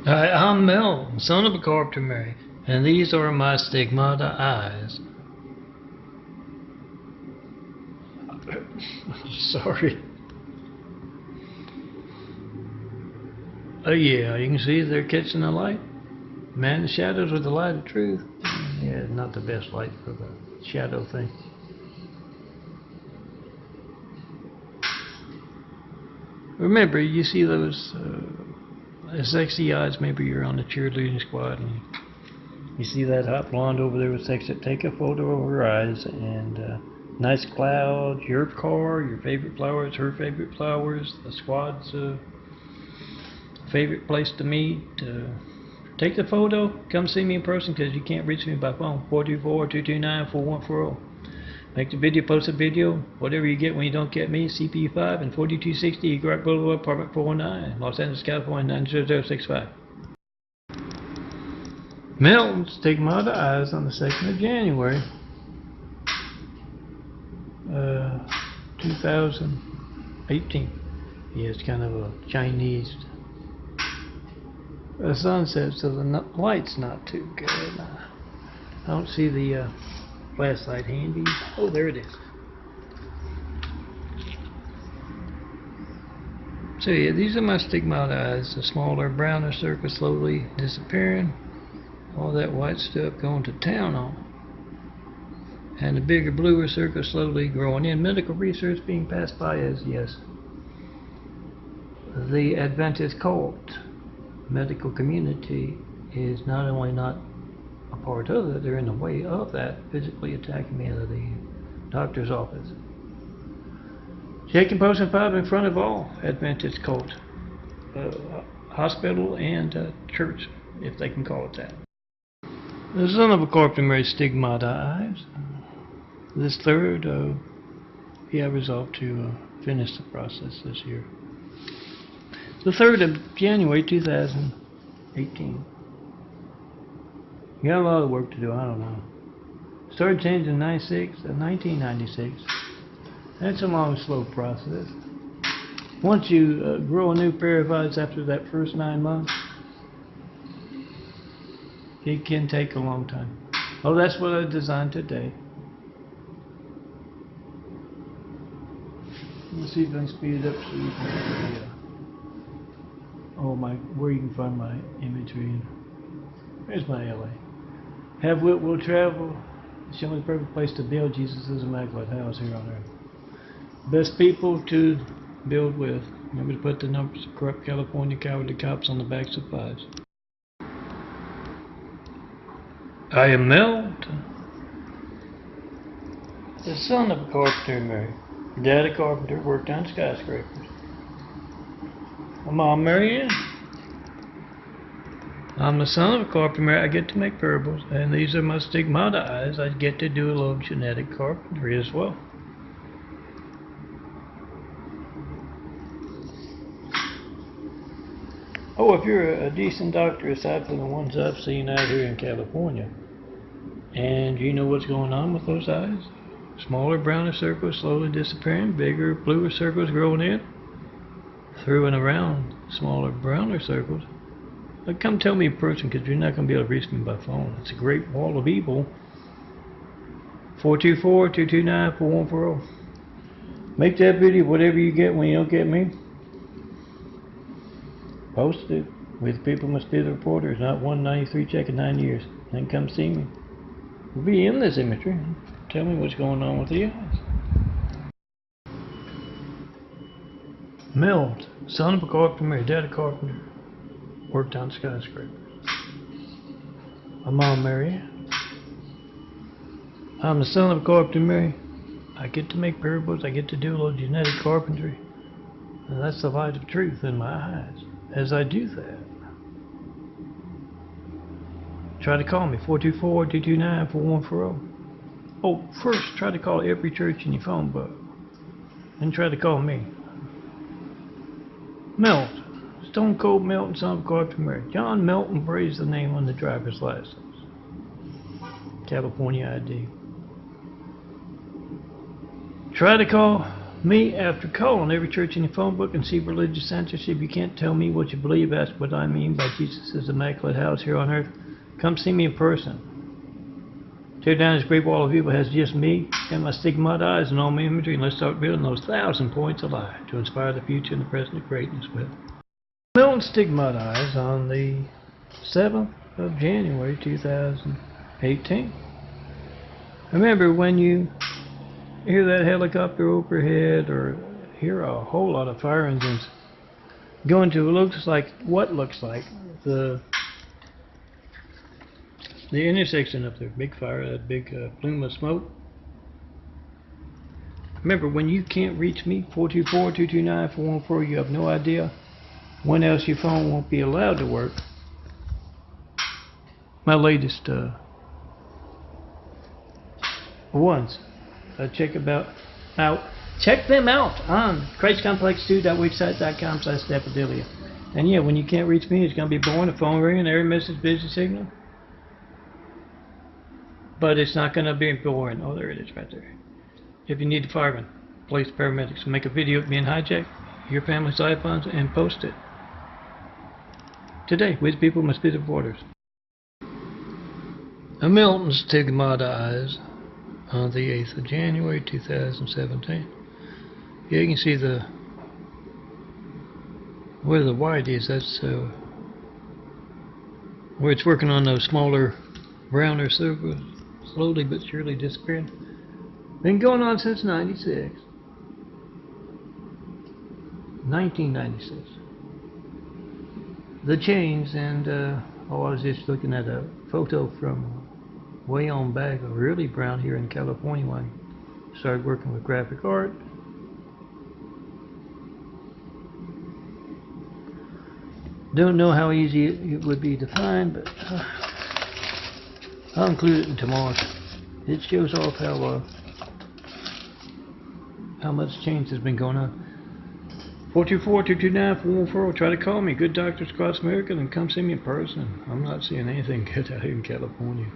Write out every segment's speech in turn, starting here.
Hi, I'm Mel, son of a carpenter Mary, and these are my stigmata eyes. Sorry. Oh yeah, you can see they're catching the light. Man, the shadows are the light of truth. Yeah, not the best light for the shadow thing. Remember, you see those sexy eyes, maybe you're on the cheerleading squad and you see that hot blonde over there with sexy, take a photo of her eyes and nice clouds, your car, your favorite flowers, her favorite flowers, the squad's favorite place to meet. Take the photo, come see me in person because you can't reach me by phone. 424-229-4140. Make the video, post a video, whatever you get when you don't get me, CPU5 and 4260 Eagle Rock Boulevard, apartment 419, Los Angeles, California, 90065. Milton, Stigmata Eyes on the 2nd of January, 2018. Yeah, it's kind of a Chinese sunset, so the light's not too good. I don't see the flashlight handy. Oh, there it is. So yeah, these are my stigmata eyes. The smaller, browner circle slowly disappearing. All that white stuff going to town on. And the bigger, bluer circle slowly growing in. Medical research being passed by as, yes, the Adventist cult medical community is not only not a part of it, they're in the way of that, physically attacking me out of the doctor's office. Shaking Post and 5 in front of all Adventist cult, hospital and church, if they can call it that. The son of a carpenter Mary, Stigmata Eyes. This third, I resolved to finish the process this year. The 3rd of January 2018. Got a lot of work to do, I don't know. Started changing in 1996. That's a long, slow process. Once you grow a new pair of eyes after that first 9 months, it can take a long time. Oh, that's what I designed today. Let's see if I can speed it up so you can see where you can find my imagery. Here's my LA. Have wit will travel. Show me the perfect place to build Jesus' immaculate house here on earth. Best people to build with. Remember to put the numbers of corrupt California cowardly cops on the backs of fives. I am Melt, the son of a carpenter Mary. Dad a carpenter, worked on skyscrapers. My mom Marianne. I'm the son of a carpenter Mary. I get to make parables, and these are my stigmata eyes. I get to do a little genetic carpentry as well. Oh, if you're a decent doctor, aside from the ones I've seen out here in California, and you know what's going on with those eyes? Smaller, browner circles slowly disappearing, bigger, bluer circles growing in, through and around smaller, browner circles. But come tell me in person, because you're not going to be able to reach me by phone. It's a great wall of evil. 424-229-4140. Make that video, whatever you get when you don't get me. Post it. With people must be the reporters, not 193 checking 9 years. Then come see me. We'll be in this imagery. Tell me what's going on with the eyes. Milt, son of a carpenter, dad a carpenter, worked on skyscrapers. My mom Mary. I'm the son of a carpenter Mary. I get to make parables, I get to do a little genetic carpentry. And that's the light of truth in my eyes. As I do that, try to call me, 424-229-4140. Oh, first try to call every church in your phone book. Then try to call me. Melt, Stone Cold Melton, son of carpenter Mary. John Melton Bray's the name on the driver's license. California ID. Try to call Me, after calling every church in your phone book and see religious censorship, you can't tell me what you believe. That's what I mean by Jesus' immaculate house here on earth. Come see me in person. Tear down this great wall of evil has just me and my stigmata eyes and all my imagery, and let's start building those 1,000 points of light to inspire the future and the present of greatness with. Milton Stigmata Eyes on the 7th of January 2018. Remember, when you hear that helicopter overhead or hear a whole lot of fire engines going to looks like the intersection up there, big fire, that big plume of smoke. Remember, when you can't reach me, 424-229-414, you have no idea when else your phone won't be allowed to work. My latest ones. Check them out on ChristComplexTwo.wixsite.com/Daffodilia. And yeah, when you can't reach me, it's going to be boring, a phone ringing, error message, busy signal. But it's not going to be boring. Oh, there it is right there. If you need a fireman, police, paramedics, make a video of being hijacked, your family's iPhones, and post it. Today, which people must be the borders. A Milton Stigmata Eyes on the 8th of January 2017. Yeah, you can see where the white is. That's where it's working on those smaller, browner circles, slowly but surely disappearing. Been going on since 1996. The chains, and I was just looking at a photo from way on back, really brown here in California when I started working with graphic art. Don't know how easy it would be to find, but I'll include it in tomorrow's. It shows off how much change has been going on. 424-229-414. Try to call me. Good doctors across America, and come see me in person. I'm not seeing anything good out here in California.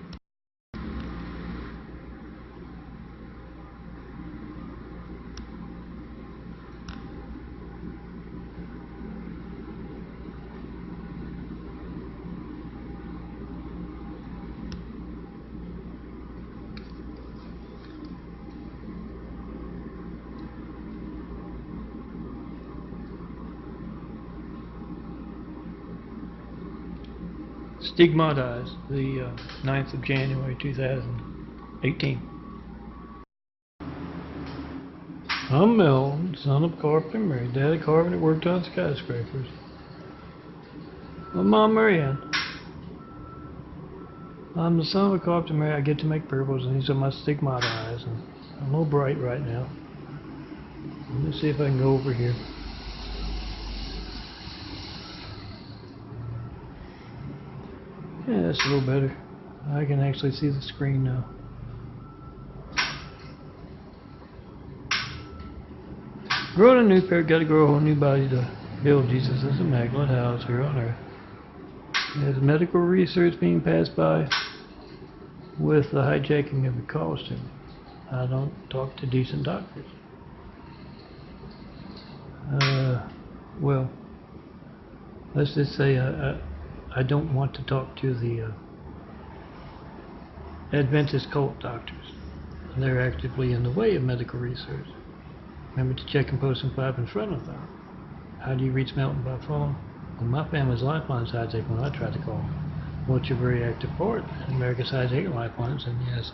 Stigmata Eyes, the 9th of January 2018. I'm Milton, son of a carpenter, married. Dad a carpenter, worked on skyscrapers. My mom, Marianne. I'm the son of a carpenter, married. I get to make purples, and these are my stigmata eyes. And I'm a little bright right now. Let me see if I can go over here. Yeah, that's a little better. I can actually see the screen now. Growing a new pair, got to grow a whole new body to build Jesus' immaculate house here on earth. There's medical research being passed by with the hijacking of the costume. I don't talk to decent doctors. Well, let's just say I don't want to talk to the Adventist cult doctors. They're actively in the way of medical research. Remember to check and post and 5 in front of them. How do you reach Milton by phone? Well, my family's lifeline's hijacked when I try to call. What's a very active part? America's hijacked lifelines, and yes,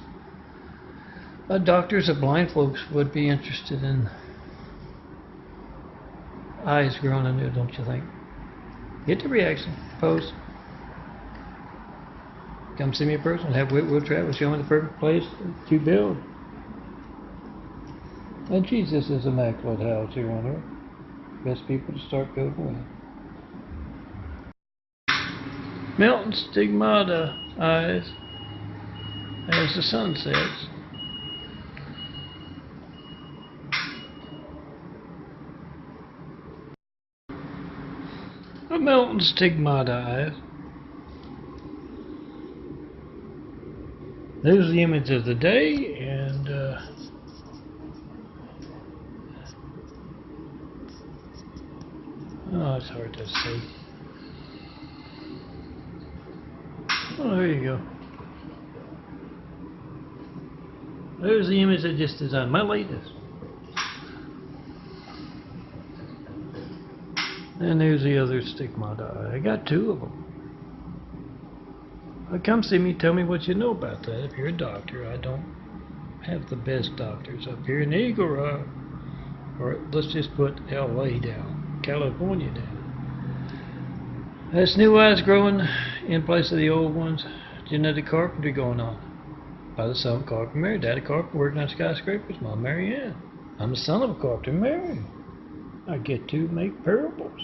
doctors of blind folks would be interested in eyes growing anew, don't you think? Get the reaction. Post. Come see me in person. Have Whitwood travel. Show me the perfect place to build. And Jesus is immaculate house here on earth. Best people to start building with. Milton Stigmata Eyes as the sun sets. A Milton Stigmata Eyes. There's the image of the day, and Oh, it's hard to see. Oh, there you go. There's the image I just designed, my latest. And there's the other stigmata eye. I got two of them. Come see me, tell me what you know about that. If you're a doctor, I don't have the best doctors up here in Eagle Rock. Or let's just put LA down, California down. That's new eyes growing in place of the old ones. Genetic carpentry going on. By the son of a carpenter Mary. Daddy carpenter working on skyscrapers. Mom Mary Ann. I'm the son of a carpenter Mary. I get to make parables.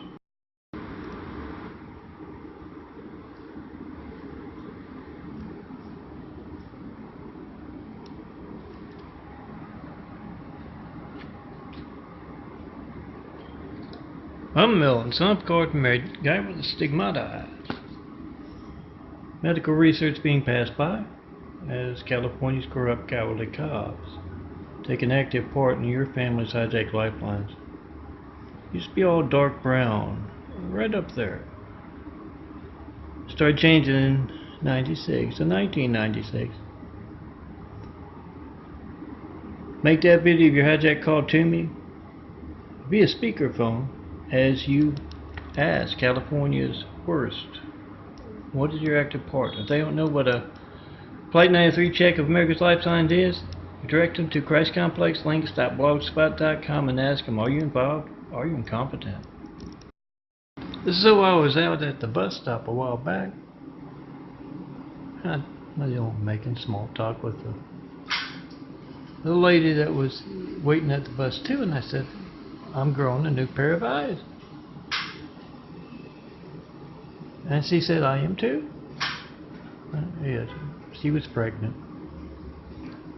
I'm Milton, son of a carpenter Mary, guy with the stigmata eyes. Medical research being passed by as California's corrupt cowardly cops take an active part in your family's hijacked lifelines. Used to be all dark brown, right up there. Started changing in 96 to 1996. Make that video of your hijack call to me via speakerphone as you ask California's worst. What is your active part? If they don't know what a Plate 93 check of America's Lifelines is, direct them to christcomplex.links.blogspot.com and ask them, are you involved? Are you incompetent? So I was out at the bus stop a while back. I was making small talk with the lady that was waiting at the bus too, and I said, I'm growing a new pair of eyes. And she said, I am too. Yes, she was pregnant.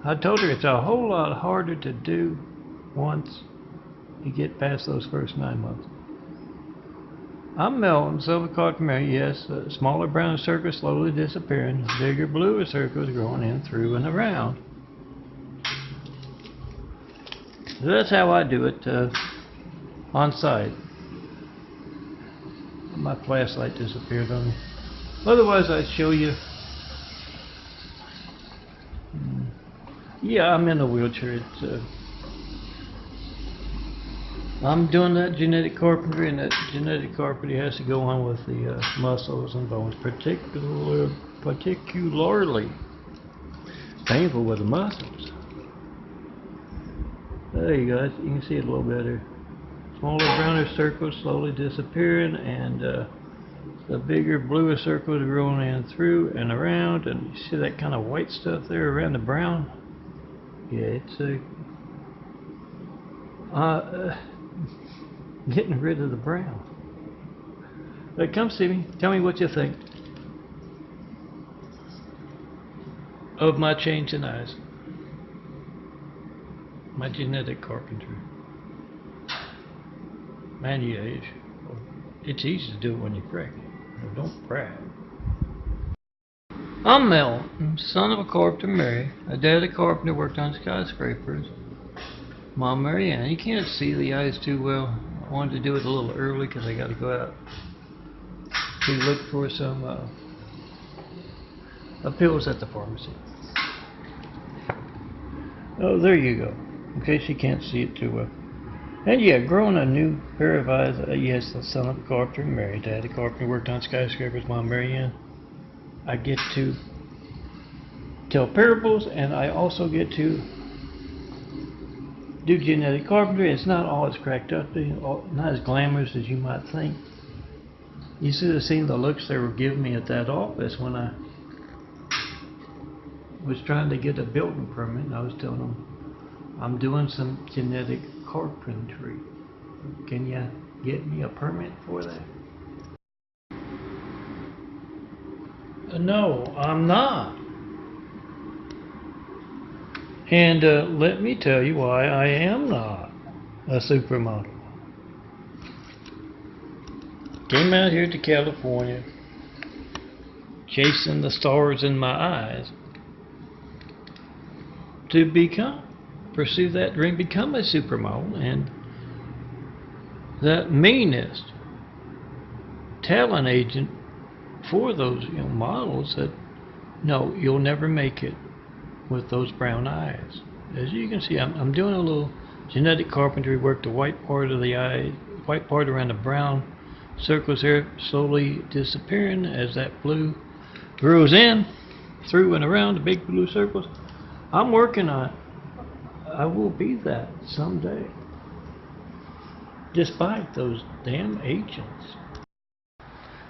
I told her it's a whole lot harder to do once you get past those first 9 months. I'm Melton, silver carpenter Mary, yes, smaller brown circles slowly disappearing, bigger bluer circles growing in, through, and around. So that's how I do it on site. My flashlight disappeared on me. Otherwise, I'd show you. Yeah, I'm in a wheelchair. I'm doing that genetic carpentry, and that genetic carpentry has to go on with the muscles and bones, particularly painful with the muscles. There you go. You can see it a little better. Smaller, browner circles slowly disappearing, and the bigger, bluer circles growing in, through, and around. And you see that kind of white stuff there around the brown? Yeah, it's getting rid of the brown. But come see me. Tell me what you think of my change in eyes. My genetic carpentry. Man, yeah, it's easy to do it when you're pregnant. Don't brag. I'm Melton, son of a carpenter Mary. A daddy carpenter worked on skyscrapers. Mom Mary Ann. You can't see the eyes too well. I wanted to do it a little early because I got to go out to look for some pills at the pharmacy. Oh, there you go. In case you can't see it too well. And yeah, growing a new pair of eyes. Yes, the son of a carpenter Mary. Daddy carpenter worked on skyscrapers. Mom Mary Ann. I get to tell parables, and I also get to do genetic carpentry. It's not all it's cracked up to be, not as glamorous as you might think. You should have seen the looks they were giving me at that office when I was trying to get a building permit, and I was telling them, I'm doing some genetic carpentry. Can you get me a permit for that? No, I'm not. And let me tell you why I am not a supermodel. Came out here to California, chasing the stars in my eyes, to pursue that dream, become a supermodel. And that meanest talent agent for those models that no, you'll never make it with those brown eyes. As you can see, I'm doing a little genetic carpentry work. The white part of the eye, white part around the brown circles here, slowly disappearing as that blue grows in, through and around the big blue circles. I'm working on it. I will be that someday, despite those damn agents.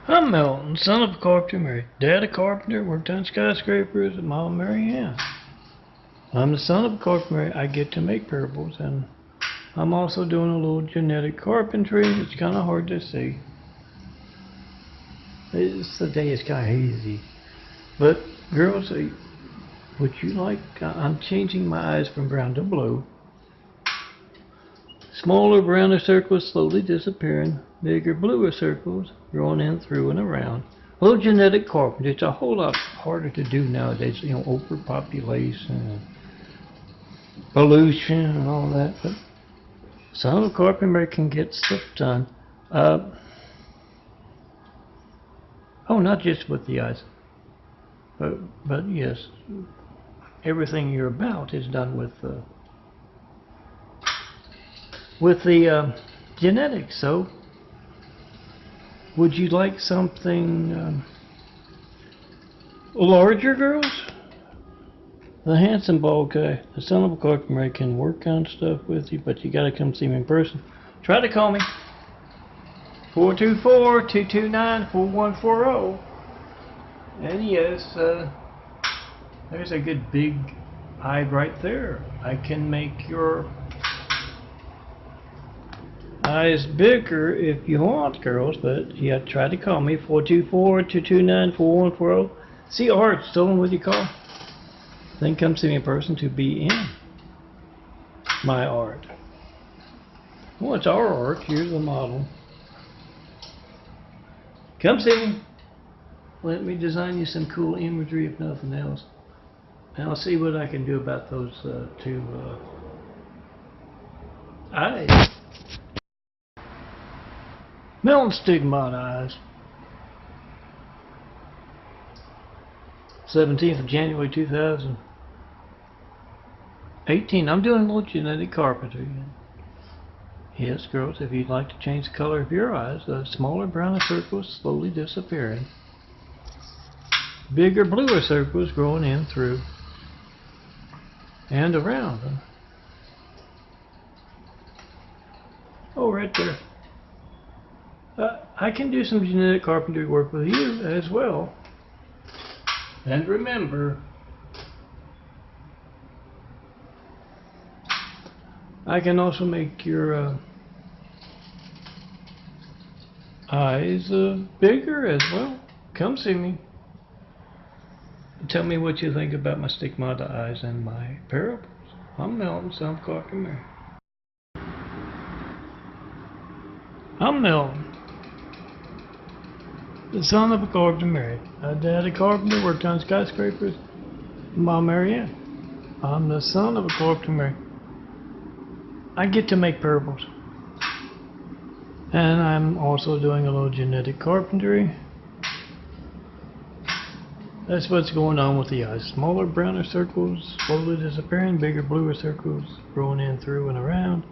I'm Milton, son of a carpenter, married. Dad a carpenter, worked on skyscrapers, and Mom Mary Ann. I'm the son of a carpenter. I get to make parables, and I'm also doing a little genetic carpentry. It's kind of hard to see. The day is kind of hazy. But girls, would you like? I'm changing my eyes from brown to blue. Smaller, browner circles slowly disappearing. Bigger, bluer circles growing in, through, and around. A little genetic carpentry. It's a whole lot harder to do nowadays. Overpopulation and pollution and all that. But son of a carpenter can get stuff done. Oh, not just with the eyes. But yes, everything you're about is done with the genetics. So, would you like something larger, girls? The handsome bald guy, the son of a carpenter, can work on stuff with you, but you gotta come see me in person. Try to call me. 424-229-4140. And yes, there's a good big eye right there. I can make your eyes bigger if you want, girls, but you have to try to call me. 424-229-4140. See art stolen with your call. Then come see me in person to be in my art. Well, it's our art. Here's the model. Come see me. Let me design you some cool imagery, if nothing else. And I'll see what I can do about those two eyes. Milton Stigmata Eyes. 17th of January 2018. I'm doing a little genetic carpentry. Yes, girls, if you'd like to change the color of your eyes, the smaller, browner circles slowly disappearing. Bigger, bluer circles growing in, through, and around. Oh, right there. I can do some genetic carpentry work with you as well. And remember, I can also make your eyes bigger as well. Come see me. Tell me what you think about my Stigmata Eyes and my parables. I'm Milton, son of a carpenter. I'm Milton, the son of a carpenter married. Dad a carpenter, worked on skyscrapers. Mom Mary Ann. I'm the son of a carpenter married. I get to make parables. And I'm also doing a little genetic carpentry. That's what's going on with the eyes. Smaller, browner circles slowly disappearing. Bigger, bluer circles growing in, through, and around.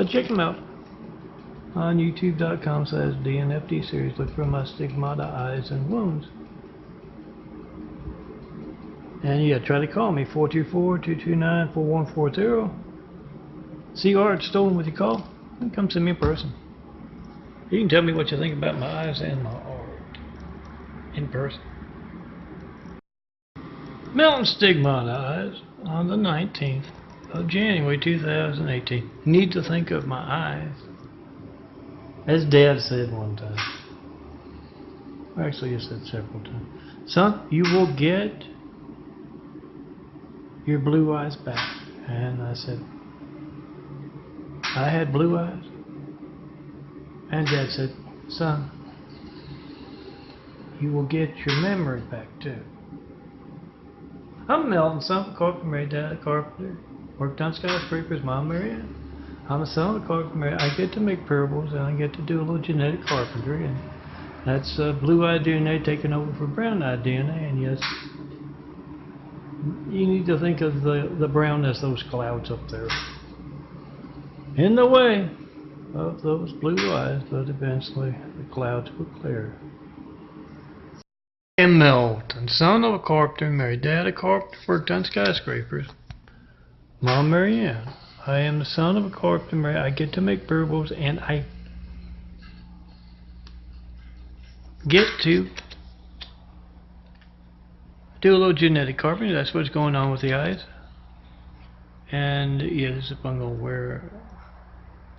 Check them out on youtube.com/DNFD series. Look for my Stigmata Eyes and Wounds. And yeah, try to call me. 424-229-4140. See art stolen with your call? And come see me in person. You can tell me what you think about my eyes and my art in person. Milton Stigmata Eyes on the 19th of January 2018. Need to think of my eyes. As Dad said one time. Actually, he said several times. Son, you will get your blue eyes back. And I said, I had blue eyes. And Dad said, son, you will get your memory back too. I'm Melton, son of a carpenter, married, dad a carpenter. Worked on skyscrapers, mom Marianne. I'm a son of a carpenter. I get to make parables and I get to do a little genetic carpentry, and that's blue-eyed DNA taking over for brown-eyed DNA. And yes, you need to think of the brown as those clouds up there in the way of those blue eyes, but eventually the clouds will clear. I am Melton, son of a carpenter, married, dad a carpenter, worked on skyscrapers. Mom Marianne. I am the son of a carpenter, married. I get to make parables and I get to do a little genetic carpentry. That's what's going on with the eyes. And yeah, this is what I'm going to wear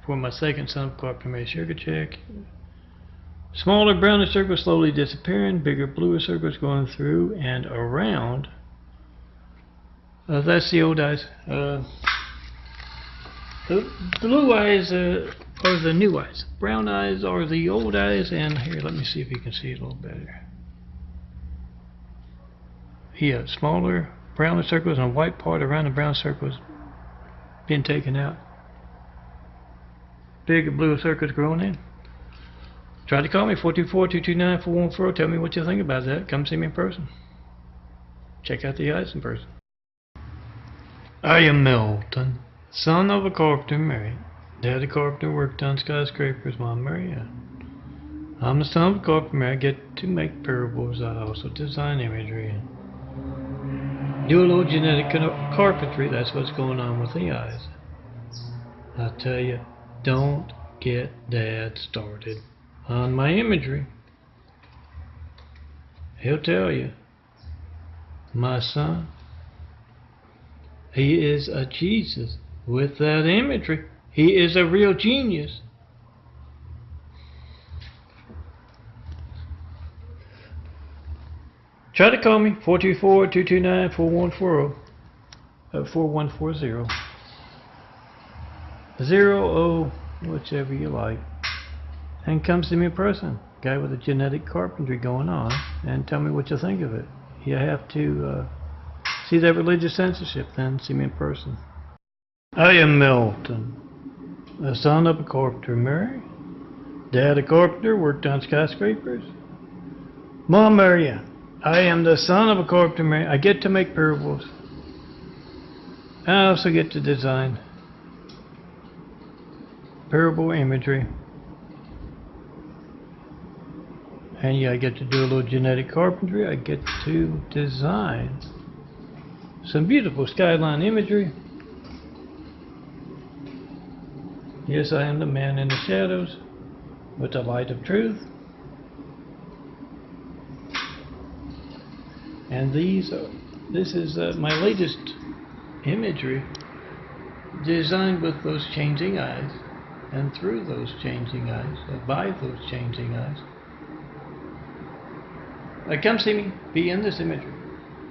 for my second son of a carpenter, married, sugar check. Smaller brownish circles slowly disappearing, bigger bluer circles going through and around. That's the old eyes. The blue eyes are the new eyes. Brown eyes are the old eyes, and here, let me see if you can see it a little better. Yeah, smaller brownish circles and a white part around the brown circles being taken out. Bigger blue circles growing in. Try to call me, 424-229-4140. Tell me what you think about that. Come see me in person. Check out the eyes in person. I am Melton, son of a carpenter, married. Dad a carpenter, worked on skyscrapers, mom Marianne. I'm the son of a carpenter, married. I get to make parables. I also design imagery and do a little genetic carpentry. That's what's going on with the eyes. I tell you, don't get Dad started on my imagery. He'll tell you, my son, he is a Jesus with that imagery. He is a real genius. Try to call me, 424-229-4140, 4140. 0, whichever you like. And come see me in person, guy with a genetic carpentry going on, and tell me what you think of it. You have to see that religious censorship, then see me in person. I am Melton, the son of a carpenter, married. Dad a carpenter, worked on skyscrapers. Mom Marianne. I am the son of a carpenter, married. I get to make parables. I also get to design parable imagery. And yeah, I get to do a little genetic carpentry. I get to design some beautiful skyline imagery. Yes, I am the man in the shadows with the light of truth. And this is my latest imagery designed with those changing eyes and through those changing eyes, by those changing eyes. Come see me, be in this imagery.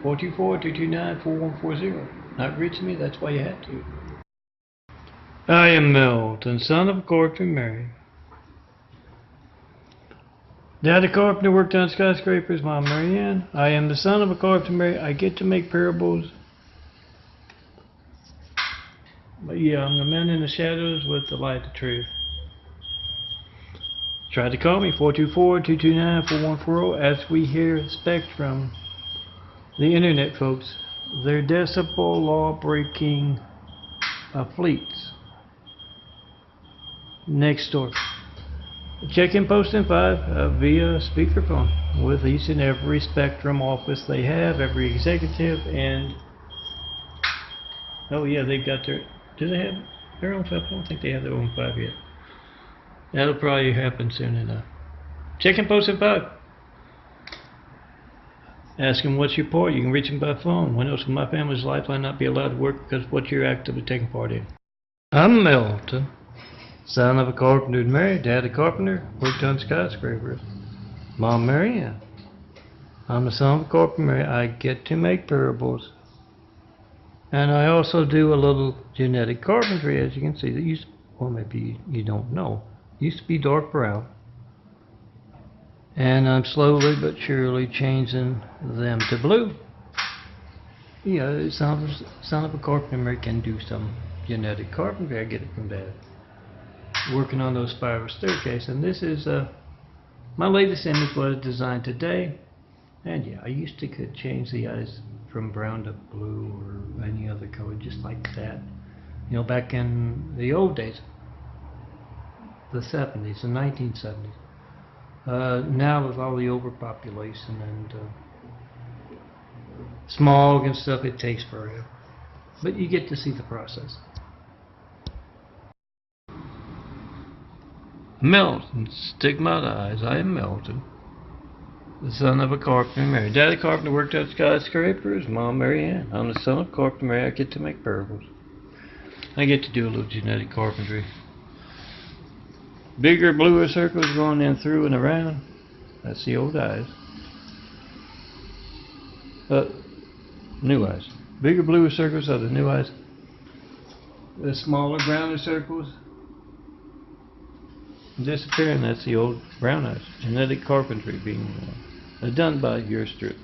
424-229-4140. Not reaching me, that's why you had to. I am Melton, son of a carpenter, married. Dad a carpenter, worked on skyscrapers, mom Marianne. I am the son of a carpenter, married. I get to make parables. But yeah, I'm the man in the shadows with the light of truth. Try to call me, 424-229-4140, as we hear Spectrum, the internet folks, their decibel law-breaking fleets next door. Check-in post in 5 via speakerphone with each and every Spectrum office they have, every executive, and oh yeah, they've got their, do they have their own 5? I don't think they have their own 5 yet. That'll probably happen soon enough. Check-in post in 5. Ask them what's your port. You can reach them by phone. When else will my family's lifeline not be allowed to work because of what you're actively taking part in? I'm Melton, son of a carpenter and married. Dad a carpenter, worked on skyscrapers. Mom Marianne. I'm the son of a carpenter and married. I get to make parables. And I also do a little genetic carpentry, as you can see. That used, or maybe you don't know, used to be dark brown. And I'm slowly but surely changing them to blue. son of a carpenter can do some genetic carpentry. I get it from Dad. Working on those spiral staircase, and this is my latest image was designed today. And yeah, I used to could change the eyes from brown to blue or any other color just like that. Back in the old days, the 70s, the 1970s. Now with all the overpopulation and smog and stuff, it takes forever. But you get to see the process. Milton, Stigmata Eyes. I am Milton, the son of a carpenter Mary. Daddy carpenter worked out skyscrapers. Mom Mary Ann. I'm the son of carpenter Mary. I get to make parables. I get to do a little genetic carpentry. Bigger, bluer circles going in through and around. That's the old eyes. New eyes. Bigger, bluer circles are the new eyes. The smaller, browner circles disappearing. That's the old brown eyes. Genetic carpentry being done by yours truly.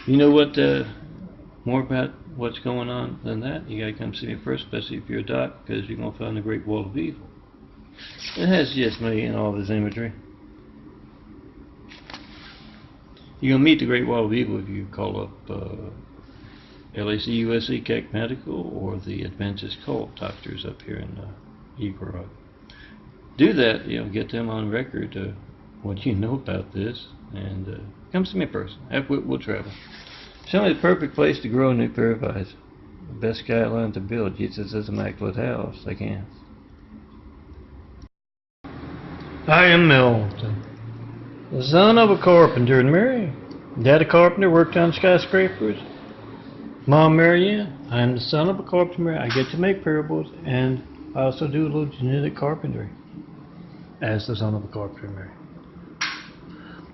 You know what? More about what's going on than that, you gotta come see me first, especially if you're a doc, because you're gonna find the Great Wall of Evil. It has just me and all this imagery. You're gonna meet the Great Wall of Evil if you call up LAC, USC, Keck Medical, or the Adventist Cult doctors up here in Eagle Rock. Do that, get them on record what you know about this, and come see me in person. We'll travel. Show me the perfect place to grow a new pair of eyes. The best skyline to build. Jesus is immaculate house. I can. I am Milton, the son of a carpenter and Mary. Dad a carpenter, worked on skyscrapers. Mom Mary Ann. I am the son of a carpenter Mary. I get to make parables, and I also do a little genetic carpentry as the son of a carpenter Mary.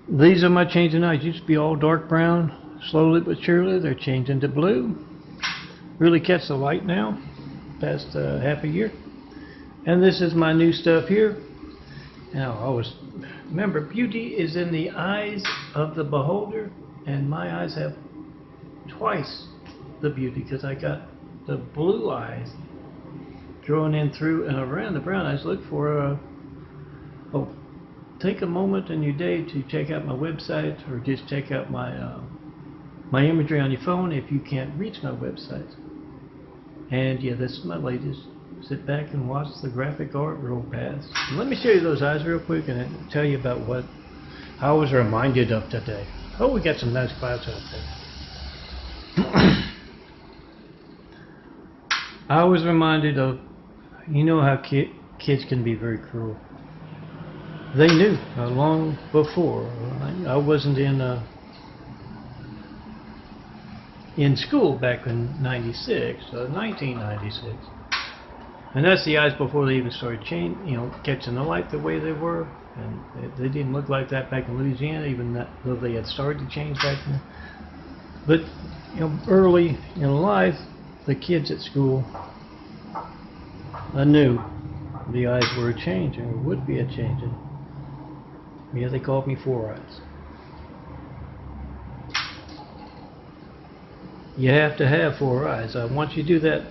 These are my changing eyes. Used to be all dark brown. Slowly but surely they're changing to blue. Really catch the light now, past half a year. And this is my new stuff here. Now, always remember, beauty is in the eyes of the beholder, and my eyes have twice the beauty because I got the blue eyes growing in through and around the brown eyes. Look for take a moment in your day to check out my website, or just check out my imagery on your phone if you can't reach my website. And yeah, this is my latest. Sit back and watch the graphic art roll past. Let me show you those eyes real quick and tell you about what I was reminded of today. Oh, we got some nice clouds out there. I was reminded of, how kids can be very cruel. They knew long before. I wasn't in school back in 1996, and that's the eyes before they even started catching the light the way they were, and they didn't look like that back in Louisiana, even though they had started to change back then. But early in life, the kids at school knew the eyes were changing, or would be a changing. Yeah, they called me Four Eyes. You have to have four eyes. Once you do that,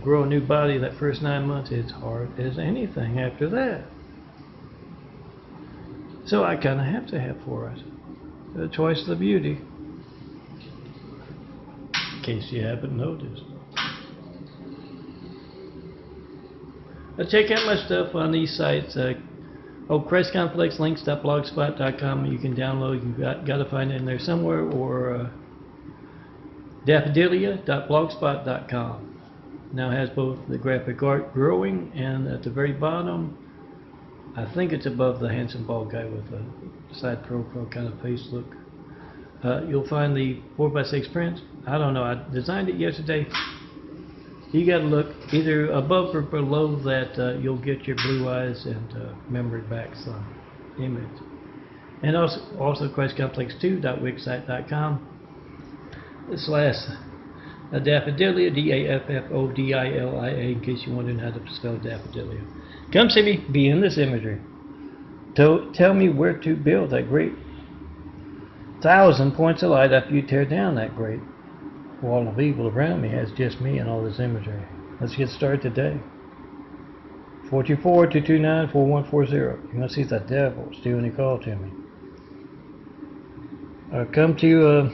grow a new body, that first 9 months, it's hard as anything after that. So I kind of have to have four eyes. Twice the beauty. In case you haven't noticed. Check out my stuff on these sites. ChristComplexLinks.blogspot.com. You can download. You got to find it in there somewhere, or Daffodilia.blogspot.com. Now has both the graphic art growing, and at the very bottom, I think it's above the handsome bald guy with a side profile kind of face look. You'll find the 4x6 prints. I don't know. I designed it yesterday. You got to look either above or below that. You'll get your blue eyes and memory back some image. And also QuestComplex2.wixsite.com / Daffodilia, Daffodilia, in case you wondering how to spell Daffodilia. Come see me, be in this imagery. Tell me where to build that great 1,000 points of light after you tear down that great wall of evil around me has just me and all this imagery. Let's get started today. 424-229-4140. You're going to see the devil stealing your call to me. Come to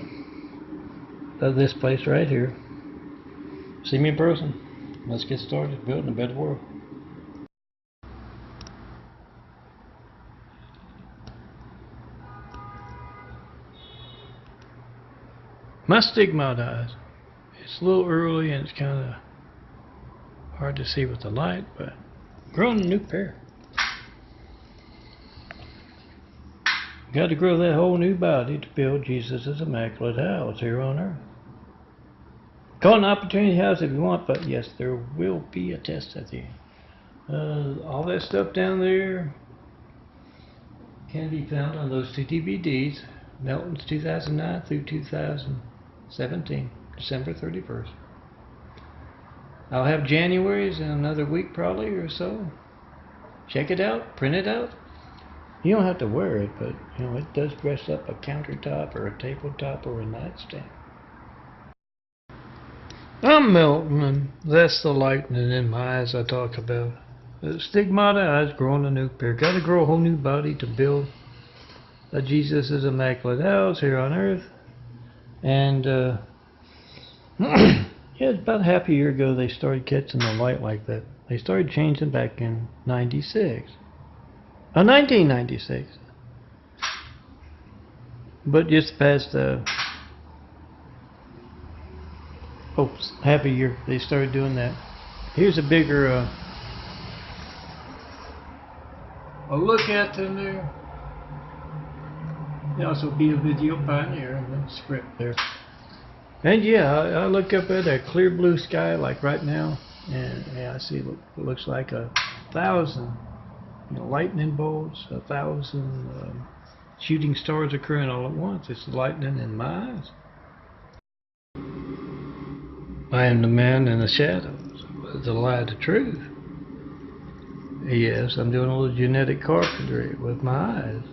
this place right here. See me in person. Let's get started building a better world. My Stigmata Eyes. It's a little early and it's kind of hard to see with the light, but growing a new pair. Got to grow that whole new body to build Jesus' immaculate house here on earth. Call it an opportunity house if you want, but yes, there will be a test at the end. All that stuff down there can be found on those two DVDs, Melton's 2009 through 2017, December 31st. I'll have January's in another week probably or so. Check it out, print it out. You don't have to wear it, but you know, it does dress up a countertop or a tabletop or a nightstand. I'm Melton, and that's the lightning in my eyes I talk about. Stigmata Eyes, growing a new pair. Got to grow a whole new body to build a Jesus' immaculate house here on earth. And yeah, it's about half a year ago they started catching the light like that. They started changing back in 1996. But just past half a year they started doing that. Here's a bigger a look at them there. They also be a video pioneer in the script there. And yeah, I look up at that clear blue sky like right now, and yeah, I see it looks like 1,000 lightning bolts, 1,000 shooting stars occurring all at once. It's lightning in my eyes. I am the man in the shadows, the light of truth. Yes, I'm doing a little genetic carpentry with my eyes.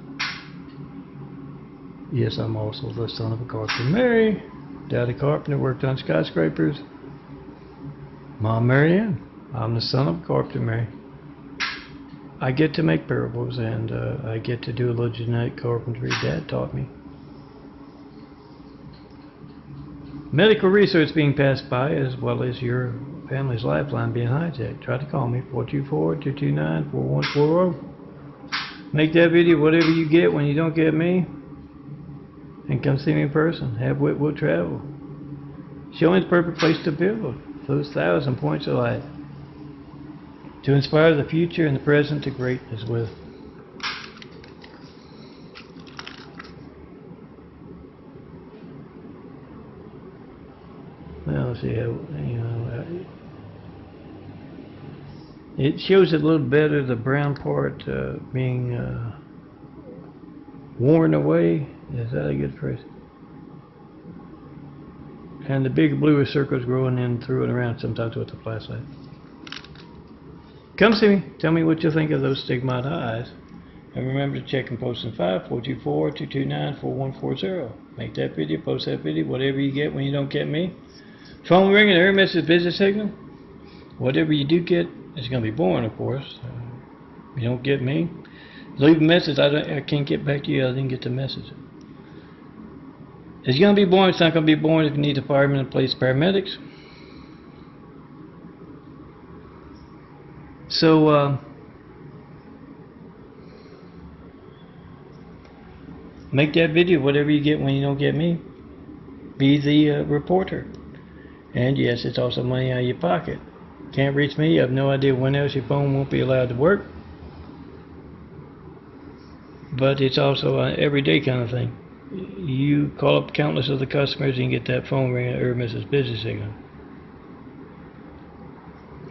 Yes, I'm also the son of a carpenter. Mary, Daddy carpenter, worked on skyscrapers. Mom, Mary Ann. I'm the son of a carpenter, Mary. I get to make parables, and I get to do a little genetic carpentry Dad taught me. Medical research being passed by, as well as your family's lifeline being hijacked. Try to call me, 424-229-4140. Make that video whatever you get when you don't get me. And come see me in person. Have wit will travel. Show me the perfect place to build those 1,000 points of light. To inspire the future and the present to greatness with. Now let's see how, it shows it a little better, the brown part being worn away. Is that a good phrase? And the big bluer circles growing in through and around sometimes with the flashlight. Come see me. Tell me what you think of those Stigmata Eyes. And remember to check and post in 424-229-4140. Make that video, post that video, whatever you get when you don't get me. Phone ringing, error message, busy signal. Whatever you do get, it's going to be boring, of course. You don't get me. Leave a message. I can't get back to you. I didn't get the message. It's going to be boring. It's not going to be boring if you need a fireman and police paramedics. So, make that video, whatever you get when you don't get me. Be the reporter. And yes, it's also money out of your pocket. Can't reach me, you have no idea when else your phone won't be allowed to work. But it's also an everyday kind of thing. You call up countless of the customers and you get that phone ring or Mrs. Busy signal.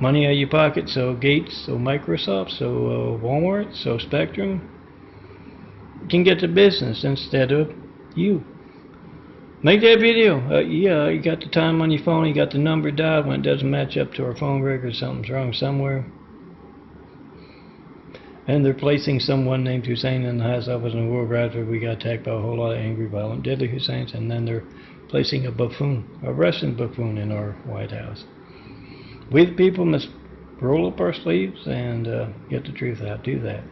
Money out of your pocket, so Gates, so Microsoft, so Walmart, so Spectrum can get the business instead of you. Make that video. Yeah, you got the time on your phone, you got the number dialed. When it doesn't match up to our phone record, something's wrong somewhere. And they're placing someone named Hussein in the highest office in the world right after we got attacked by a whole lot of angry, violent, deadly Husseins, and then they're placing a buffoon, a Russian buffoon, in our White House. We the people must roll up our sleeves and get the truth out. Do that.